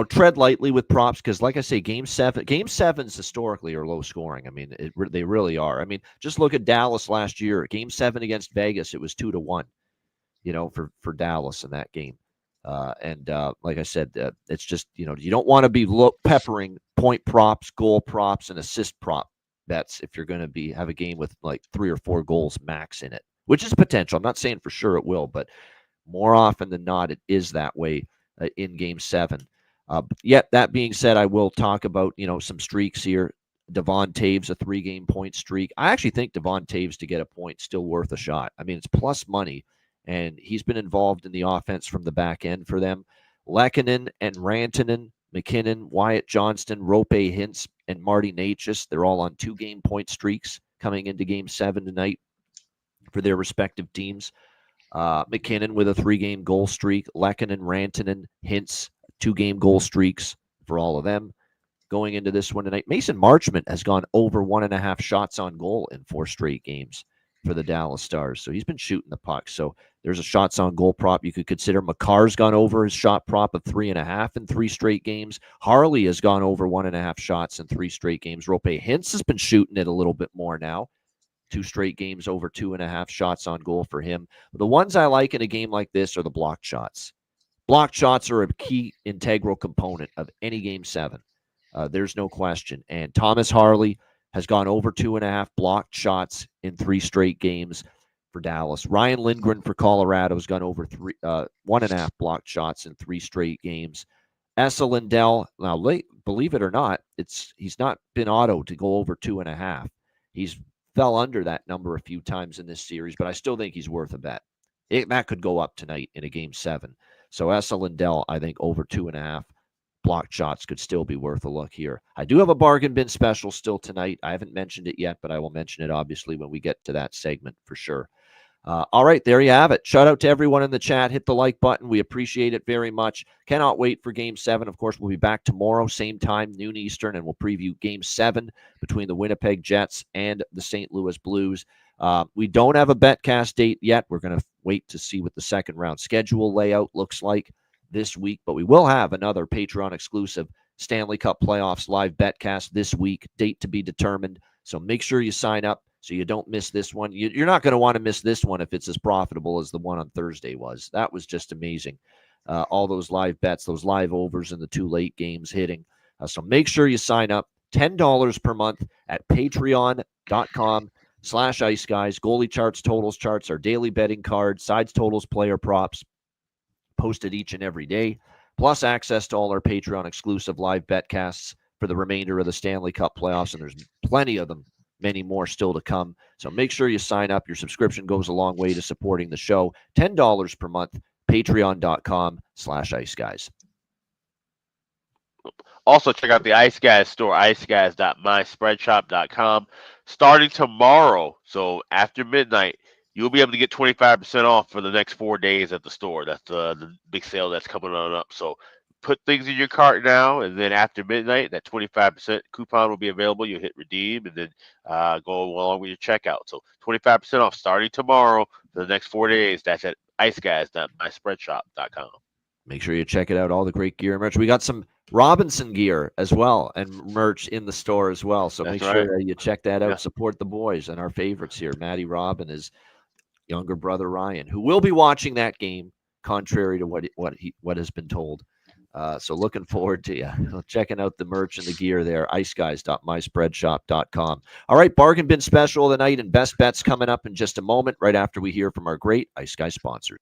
tread lightly with props, because, like I say, game sevens historically are low scoring. I mean, they really are. I mean, just look at Dallas last year. Game 7 against Vegas, it was 2-1. For Dallas in that game. Like I said, it's just, you don't want to be peppering point props, goal props, and assist prop bets if you're going to have a game with like 3 or 4 goals max in it, which is potential. I'm not saying for sure it will, but more often than not, it is that way in game 7. Yet that being said, I will talk about, some streaks here. Devon Taves, a 3-game point streak. I actually think Devon Taves to get a point still worth a shot. I mean, it's plus money. And he's been involved in the offense from the back end for them. Lehkonen and Rantanen, McKinnon, Wyatt Johnston, Rope Hintz, and Marty Necas, they're all on 2-game point streaks coming into Game 7 tonight for their respective teams. McKinnon with a 3-game goal streak. Lehkonen, Rantanen, Hintz, 2-game goal streaks for all of them going into this one tonight. Mason Marchment has gone over 1.5 shots on goal in 4 straight games for the Dallas Stars. So he's been shooting the puck. So there's a shots on goal prop you could consider. Makar's gone over his shot prop of 3.5 in 3 straight games. Harley has gone over 1.5 shots in 3 straight games. Rope Hintz has been shooting it a little bit more now. 2 straight games over 2.5 shots on goal for him. The ones I like in a game like this are the blocked shots. Blocked shots are a key integral component of any Game 7. There's no question. And Thomas Harley has gone over 2.5 blocked shots in 3 straight games for Dallas. Ryan Lindgren for Colorado has gone over 1.5 blocked shots in 3 straight games. Esa Lindell, now believe it or not, he's not been auto to go over 2.5. He's fell under that number a few times in this series, but I still think he's worth a bet. That could go up tonight in a Game 7. So Esa Lindell, I think over 2.5 blocked shots could still be worth a look here. I do have a bargain bin special still tonight. I haven't mentioned it yet, but I will mention it obviously when we get to that segment for sure. All right, there you have it. Shout out to everyone in the chat. Hit the like button. We appreciate it very much. Cannot wait for Game 7. Of course, we'll be back tomorrow, same time, noon Eastern, and we'll preview Game 7 between the Winnipeg Jets and the St. Louis Blues. We don't have a betcast date yet. We're going to wait to see what the second round schedule layout looks like this week, but we will have another Patreon exclusive Stanley Cup Playoffs live betcast this week, date to be determined. So make sure you sign up so you don't miss this one. You're not going to want to miss this one if it's as profitable as the one on Thursday was. That was just amazing. All those live bets, those live overs in the 2 late games hitting. So make sure you sign up. $10 per month at patreon.com/Ice Guys. Goalie charts, totals charts, our daily betting card, sides, totals, player props, posted each and every day, plus access to all our Patreon exclusive live betcasts for the remainder of the Stanley Cup playoffs, and there's plenty of them, many more still to come. So make sure you sign up. Your subscription goes a long way to supporting the show. $10 per month, patreon.com/Ice Guys. Also, check out the Ice Guys store, iceguys.myspreadshop.com. Starting tomorrow, so after midnight, you'll be able to get 25% off for the next 4 days at the store. That's the big sale that's coming on up. So put things in your cart now, and then after midnight, that 25% coupon will be available. You'll hit redeem, and then go along with your checkout. So 25% off starting tomorrow for the next 4 days. That's at iceguys.myspreadshop.com. Make sure you check it out, all the great gear and merch. We got some Robinson gear as well and merch in the store as well. So make sure you check that out. Yeah. Support the boys and our favorites here. Matty Robb and his younger brother Ryan, who will be watching that game, contrary to what has been told. So looking forward to checking out the merch and the gear there. iceguys.myspreadshop.com. All right, bargain bin special of the night and best bets coming up in just a moment, right after we hear from our great Ice Guys sponsors.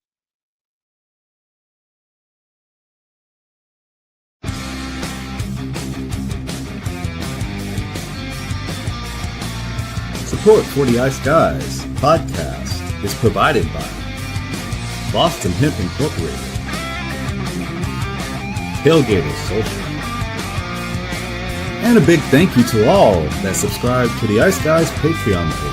Support for the Ice Guys podcast is provided by Boston Hemp Incorporated, Tailgaters Social, and a big thank you to all that subscribe to the Ice Guys Patreon page.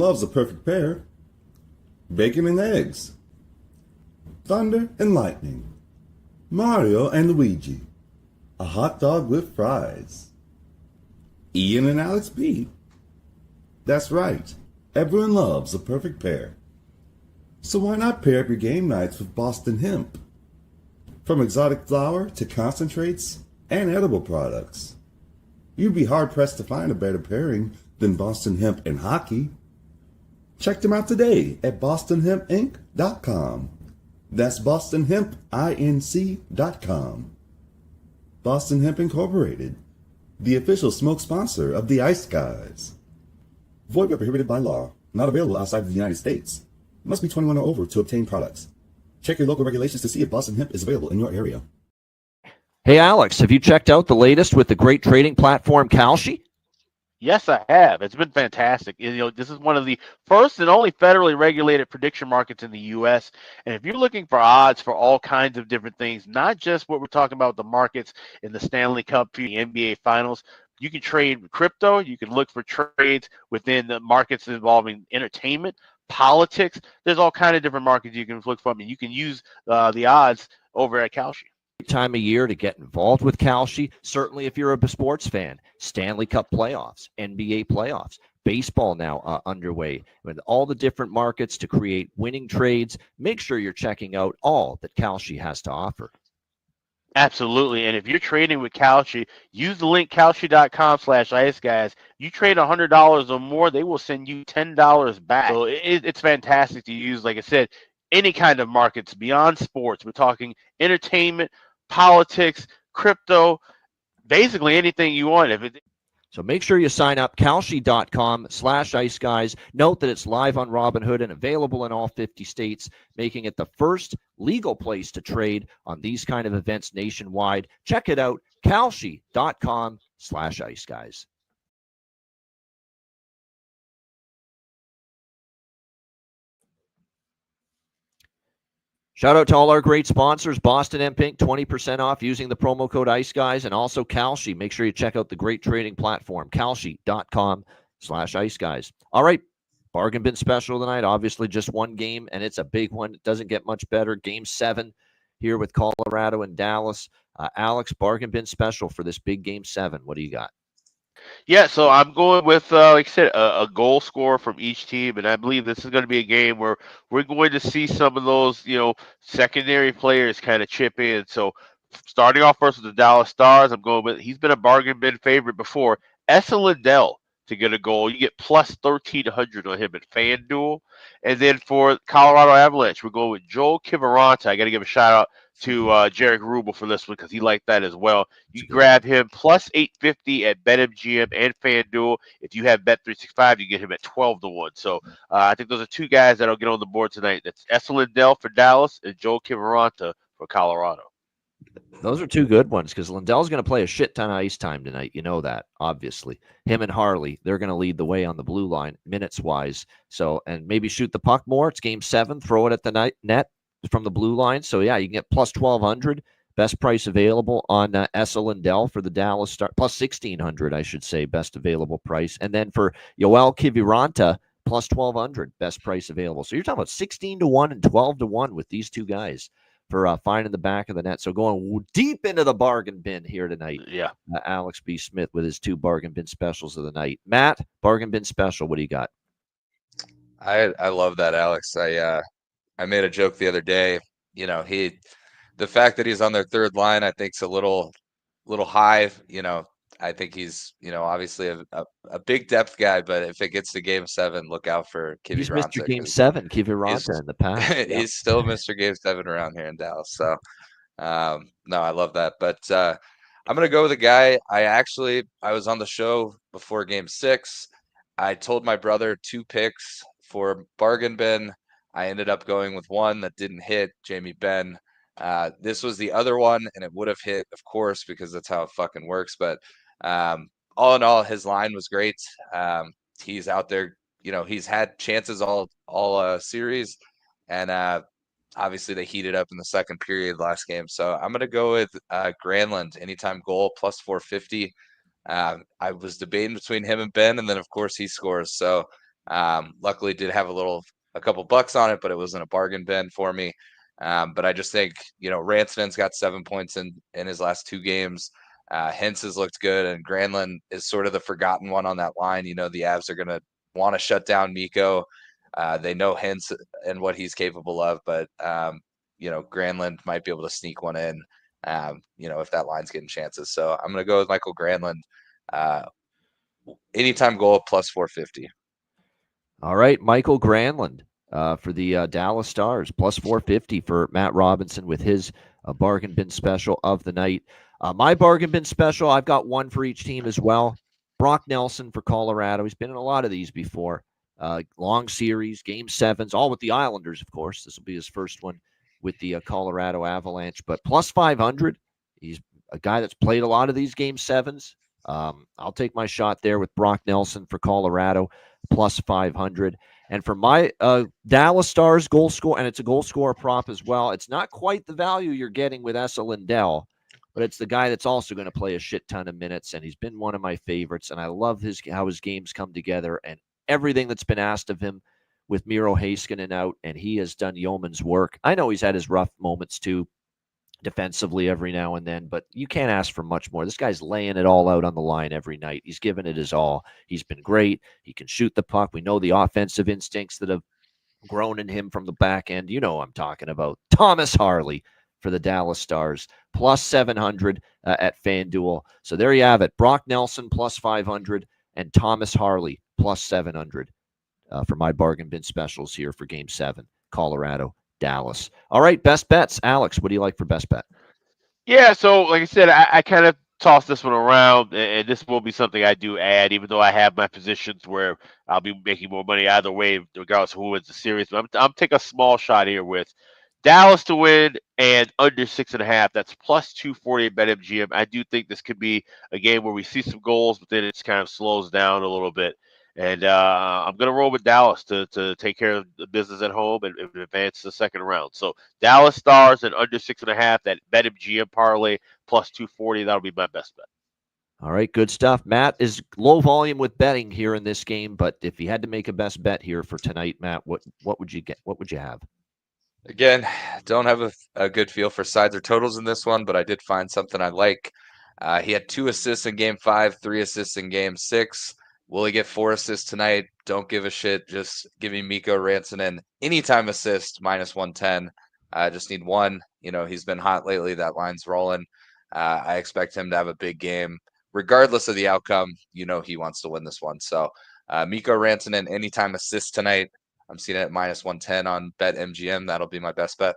loves a perfect pair. Bacon and eggs. Thunder and lightning. Mario and Luigi. A hot dog with fries. Ian and Alex B. That's right. Everyone loves a perfect pair. So why not pair up your game nights with Boston Hemp? From exotic flower to concentrates and edible products. You'd be hard-pressed to find a better pairing than Boston Hemp and hockey. Check them out today at bostonhempinc.com. That's bostonhempinc.com. Boston Hemp Incorporated, the official smoke sponsor of the Ice Guys. Void where prohibited by law. Not available outside of the United States. Must be 21 or over to obtain products. Check your local regulations to see if Boston Hemp is available in your area. Hey, Alex, have you checked out the latest with the great trading platform Kalshi? Yes, I have. It's been fantastic. This is one of the first and only federally regulated prediction markets in the U.S. And if you're looking for odds for all kinds of different things, not just what we're talking about, the markets in the Stanley Cup, the NBA Finals, you can trade with crypto. You can look for trades within the markets involving entertainment, politics. There's all kinds of different markets you can look for. And you can use the odds over at Kalshi. Time of year to get involved with Kalshi. Certainly if you're a sports fan, Stanley Cup playoffs, NBA playoffs, baseball now underway, with all the different markets to create winning trades. Make sure you're checking out all that Kalshi has to offer. Absolutely. And if you're trading with Kalshi, use the link kalshi.com/iceguys. You trade $100 or more, they will send you $10 back. So it's fantastic to use, like I said, any kind of markets beyond sports. We're talking entertainment, politics, crypto, basically anything you want. So make sure you sign up, kalshi.com/iceguys. Note that it's live on Robinhood and available in all 50 states, making it the first legal place to trade on these kind of events nationwide. Check it out, kalshi.com/iceguys. Shout out to all our great sponsors, Boston Hemp Inc., 20% off using the promo code IceGuys, and also Kalshi. Make sure you check out the great trading platform, kalshi.com/iceguys. All right, bargain bin special tonight. Obviously just one game, and it's a big one. It doesn't get much better. Game 7 here with Colorado and Dallas. Alex, bargain bin special for this big Game 7. What do you got? Yeah, so I'm going with, like I said, a goal scorer from each team, and I believe this is going to be a game where we're going to see some of those, secondary players kind of chip in. So starting off first with the Dallas Stars, I'm going with, he's been a bargain bin favorite before, Esa Lindell to get a goal. You get plus 1,300 on him at FanDuel. And then for Colorado Avalanche, we're going with Joel Kiviranta. I got to give a shout out to Jarek Rubel for this one because he liked that as well. You can grab him plus 850 at BetMGM and FanDuel. If you have Bet365, you get him at 12-1. So I think those are two guys that'll get on the board tonight. That's Esa Lindell for Dallas and Joel Kiviranta for Colorado. Those are two good ones because Lindell's going to play a shit ton of ice time tonight. You know that, obviously. Him and Harley, they're going to lead the way on the blue line minutes-wise. So, and maybe shoot the puck more. It's Game 7. Throw it at the net from the blue line. So, yeah, you can get plus 1,200. Best price available on Esa Lindell for the Dallas Star. Plus 1,600, I should say, best available price. And then for Joel Kiviranta, plus 1,200, best price available. So you're talking about 16-1 and 12-1 with these two guys for finding the back of the net. So going deep into the bargain bin here tonight. Yeah. Alex B. Smith with his two bargain bin specials of the night. Matt, bargain bin special, what do you got? I love that, Alex. I made a joke the other day. The fact that he's on their third line, I think, is a little high. I think he's, obviously a big depth guy, but if it gets to Game 7, look out for Kiviranta. He's Mr. Game 7, Kiviranta in the past. Yeah. He's still Mr. Game 7 around here in Dallas. So, no, I love that. But I'm going to go with a guy. I was on the show before Game 6. I told my brother 2 picks for bargain bin. I ended up going with one that didn't hit, Jamie Benn. This was the other one, and it would have hit, of course, because that's how it fucking works. But all in all, his line was great. He's out there, he's had chances all series, and obviously they heated up in the second period last game. So I'm going to go with Granlund, anytime goal, plus 450. I was debating between him and Ben, and then, of course, he scores. So Luckily, did have a couple bucks on it, but it wasn't a bargain bin for me. But I just think, Ranson's got 7 points in his last 2 games. Hintz has looked good, and Granlund is sort of the forgotten one on that line. The Avs are going to want to shut down Mikko. They know Hintz and what he's capable of, but Granlund might be able to sneak one in, if that line's getting chances. So I'm going to go with Michael Granlund. Anytime goal plus 450. All right, Michael Granlund for the Dallas Stars, plus 450 for Matt Robinson with his bargain bin special of the night. My bargain bin special, I've got one for each team as well. Brock Nelson for Colorado. He's been in a lot of these before. Long series, game 7s, all with the Islanders, of course. This will be his first one with the Colorado Avalanche. But plus 500, he's a guy that's played a lot of these game 7s. I'll take my shot there with Brock Nelson for Colorado, plus 500. And for my Dallas Stars goal score, and it's a goal scorer prop as well, it's not quite the value you're getting with Esa Lindell, but it's the guy that's also going to play a shit ton of minutes, and he's been one of my favorites, and I love how his games come together and everything that's been asked of him with Miro Heiskanen out, and he has done yeoman's work. I know he's had his rough moments too, defensively every now and then, but you can't ask for much more. This guy's laying it all out on the line every night. He's given it his all. He's been great. He can shoot the puck. We know the offensive instincts that have grown in him from the back end. You know what I'm talking about. Thomas Harley for the Dallas Stars, plus 700 at FanDuel. So there you have it. Brock Nelson, plus 500, and Thomas Harley, plus 700 for my bargain bin specials here for Game 7, Colorado, Dallas. All right, best bets. Alex, what do you like for best bet? Yeah, so like I said, I kind of tossed this one around, and this will be something I do add, even though I have my positions where I'll be making more money either way, regardless of who wins the series. But I'm taking a small shot here with Dallas to win and under 6.5. That's plus 240 at BetMGM. I do think this could be a game where we see some goals, but then it kind of slows down a little bit. And I'm going to roll with Dallas to take care of the business at home and advance to the second round. So Dallas Stars and under 6.5, that BetMGM parlay plus 240. That'll be my best bet. All right, good stuff. Matt is low volume with betting here in this game, but if you had to make a best bet here for tonight, Matt, what would you get? What would you have? Again, don't have a good feel for sides or totals in this one, but I did find something I like. He had 2 assists in Game 5, 3 assists in Game 6. Will he get 4 assists tonight? Don't give a shit. Just give me Mikko Rantanen anytime assist, minus 110. I just need one. He's been hot lately. That line's rolling. I expect him to have a big game. Regardless of the outcome, he wants to win this one. So Mikko Rantanen anytime assist tonight. I'm seeing it at minus 110 on BetMGM. That'll be my best bet.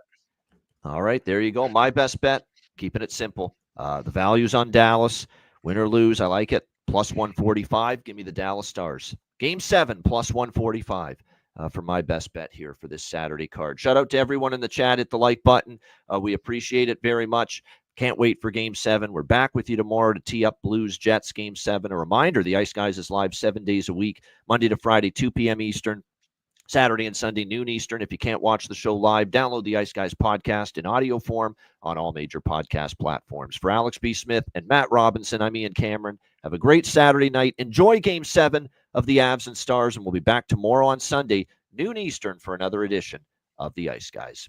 All right, there you go. My best bet, keeping it simple. The value's on Dallas. Win or lose, I like it. Plus 145. Give me the Dallas Stars. Game 7, plus 145 for my best bet here for this Saturday card. Shout out to everyone in the chat. Hit the like button. We appreciate it very much. Can't wait for Game 7. We're back with you tomorrow to tee up Blues Jets Game 7. A reminder, the Ice Guys is live 7 days a week, Monday to Friday, 2 p.m. Eastern. Saturday and Sunday, noon Eastern. If you can't watch the show live, download the Ice Guys podcast in audio form on all major podcast platforms. For Alex B. Smith and Matt Robinson, I'm Ian Cameron. Have a great Saturday night. Enjoy Game 7 of the Avs and Stars, and we'll be back tomorrow on Sunday, noon Eastern, for another edition of the Ice Guys.